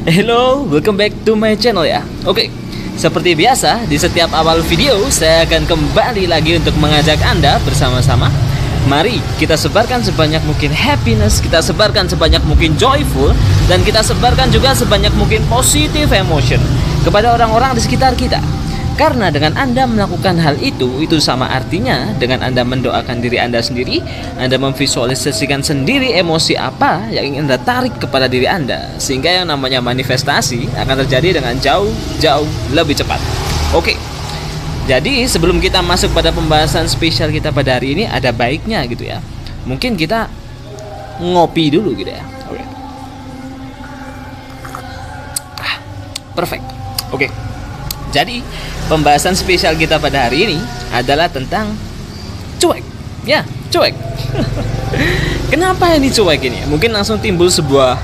Hello, welcome back to my channel ya. Oke, seperti biasa di setiap awal video saya akan kembali lagi untuk mengajak Anda bersama-sama. Mari kita sebarkan sebanyak mungkin happiness, kita sebarkan sebanyak mungkin joyful, dan kita sebarkan juga sebanyak mungkin positive emotion kepada orang-orang di sekitar kita. Karena dengan Anda melakukan hal itu sama artinya dengan Anda mendoakan diri Anda sendiri, Anda memvisualisasikan sendiri emosi apa yang ingin Anda tarik kepada diri Anda, sehingga yang namanya manifestasi akan terjadi dengan jauh lebih cepat. Oke, jadi sebelum kita masuk pada pembahasan spesial kita pada hari ini, ada baiknya gitu ya, mungkin kita ngopi dulu gitu ya. Oke. Perfect. Oke. Jadi pembahasan spesial kita pada hari ini adalah tentang cuek. Ya, cuek. Kenapa ini cuek ini? Mungkin langsung timbul sebuah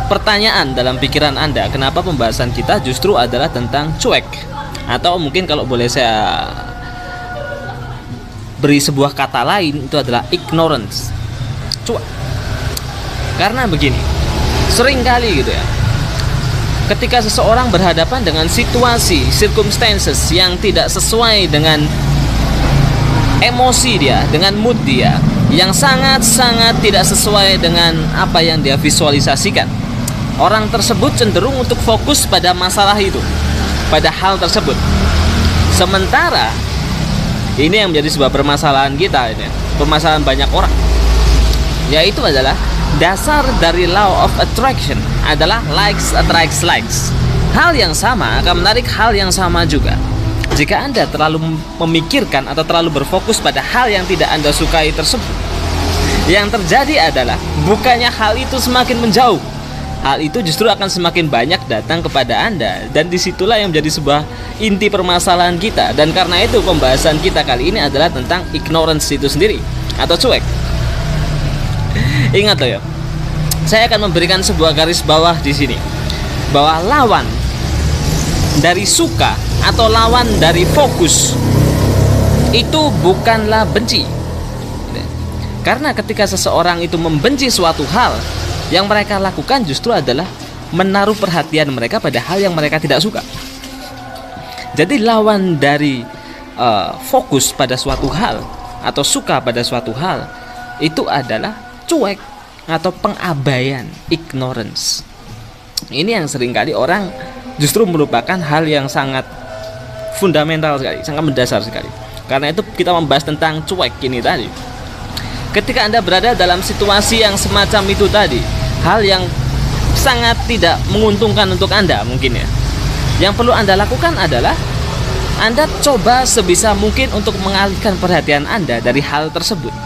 pertanyaan dalam pikiran Anda. Kenapa pembahasan kita justru adalah tentang cuek? Atau mungkin kalau boleh saya beri sebuah kata lain, itu adalah ignorance. Cuek. Karena begini, seringkali gitu ya, ketika seseorang berhadapan dengan situasi, circumstances yang tidak sesuai dengan emosi dia, dengan mood dia, yang sangat-sangat tidak sesuai dengan apa yang dia visualisasikan, orang tersebut cenderung untuk fokus pada masalah itu, pada hal tersebut. Sementara ini yang menjadi sebuah permasalahan kita, ini permasalahan banyak orang, yaitu adalah dasar dari law of attraction adalah likes attracts likes. Hal yang sama akan menarik hal yang sama juga. Jika Anda terlalu memikirkan atau terlalu berfokus pada hal yang tidak Anda sukai tersebut, yang terjadi adalah bukannya hal itu semakin menjauh, hal itu justru akan semakin banyak datang kepada Anda. Dan disitulah yang menjadi sebuah inti permasalahan kita. Dan karena itu pembahasan kita kali ini adalah tentang ignorance itu sendiri, atau cuek. Ingat loh ya, saya akan memberikan sebuah garis bawah di sini, bahwa lawan dari suka atau lawan dari fokus itu bukanlah benci. Karena ketika seseorang itu membenci suatu hal, yang mereka lakukan justru adalah menaruh perhatian mereka pada hal yang mereka tidak suka. Jadi lawan dari fokus pada suatu hal atau suka pada suatu hal itu adalah cuek atau pengabaian, ignorance. Ini yang seringkali orang justru merupakan hal yang sangat fundamental sekali, sangat mendasar sekali. Karena itu kita membahas tentang cuek ini tadi. Ketika Anda berada dalam situasi yang semacam itu tadi, hal yang sangat tidak menguntungkan untuk Anda mungkin ya, yang perlu Anda lakukan adalah Anda coba sebisa mungkin untuk mengalihkan perhatian Anda dari hal tersebut.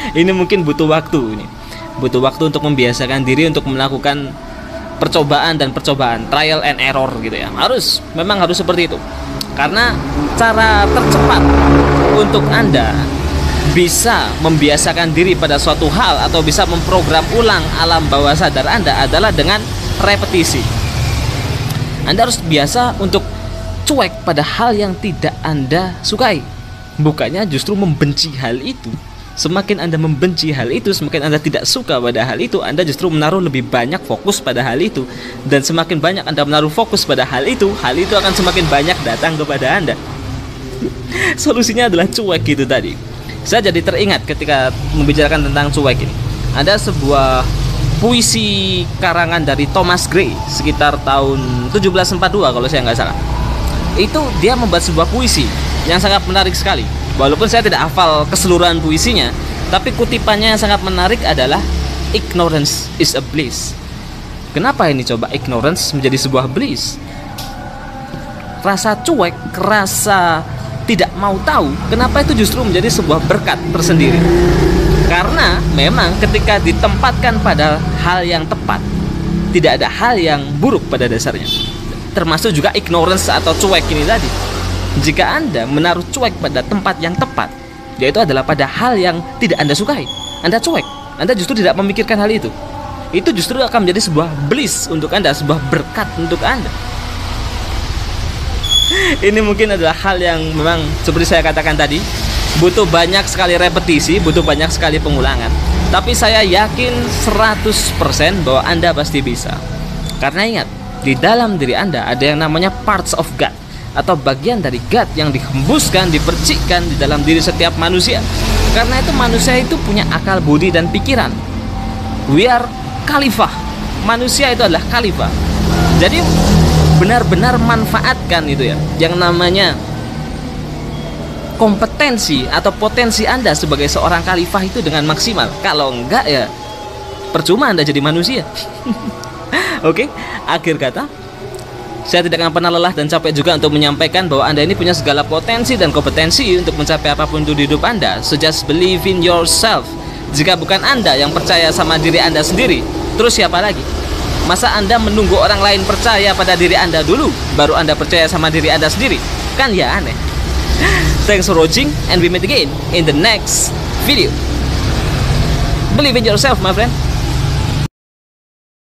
Ini mungkin butuh waktu, butuh waktu untuk membiasakan diri untuk melakukan percobaan dan percobaan, trial and error gitu ya. Memang harus seperti itu. Karena cara tercepat untuk Anda bisa membiasakan diri pada suatu hal atau bisa memprogram ulang alam bawah sadar Anda adalah dengan repetisi. Anda harus biasa untuk cuek pada hal yang tidak Anda sukai, bukannya justru membenci hal itu. Semakin Anda membenci hal itu, semakin Anda tidak suka pada hal itu, Anda justru menaruh lebih banyak fokus pada hal itu. Dan semakin banyak Anda menaruh fokus pada hal itu akan semakin banyak datang kepada Anda. Solusinya adalah cuek gitu tadi. Saya jadi teringat ketika membicarakan tentang cuek ini, ada sebuah puisi karangan dari Thomas Gray sekitar tahun 1742 kalau saya nggak salah. Itu dia membuat sebuah puisi yang sangat menarik sekali. Walaupun saya tidak hafal keseluruhan puisinya, tapi kutipannya yang sangat menarik adalah ignorance is a bliss. Kenapa ini coba ignorance menjadi sebuah bliss? Rasa cuek, rasa tidak mau tahu, kenapa itu justru menjadi sebuah berkat tersendiri? Karena memang ketika ditempatkan pada hal yang tepat, tidak ada hal yang buruk pada dasarnya. Termasuk juga ignorance atau cuek ini tadi. Jika Anda menaruh cuek pada tempat yang tepat, yaitu adalah pada hal yang tidak Anda sukai, Anda cuek, Anda justru tidak memikirkan hal itu. Itu justru akan menjadi sebuah bliss untuk Anda, sebuah berkat untuk Anda. Ini mungkin adalah hal yang memang seperti saya katakan tadi, butuh banyak sekali repetisi, butuh banyak sekali pengulangan. Tapi saya yakin 100% bahwa Anda pasti bisa. Karena ingat, di dalam diri Anda ada yang namanya parts of God, atau bagian dari God yang dihembuskan, dipercikkan di dalam diri setiap manusia. Karena itu manusia itu punya akal budi dan pikiran. We are khalifah. Manusia itu adalah khalifah. Jadi benar-benar manfaatkan itu ya, yang namanya kompetensi atau potensi Anda sebagai seorang khalifah itu dengan maksimal. Kalau enggak ya percuma Anda jadi manusia. Oke, akhir kata, saya tidak akan pernah lelah dan capek juga untuk menyampaikan bahwa Anda ini punya segala potensi dan kompetensi untuk mencapai apapun itu di hidup Anda. So just believe in yourself. Jika bukan Anda yang percaya sama diri Anda sendiri, terus siapa lagi? Masa Anda menunggu orang lain percaya pada diri Anda dulu, baru Anda percaya sama diri Anda sendiri? Kan ya aneh. Thanks for watching, and we meet again in the next video. Believe in yourself, my friend.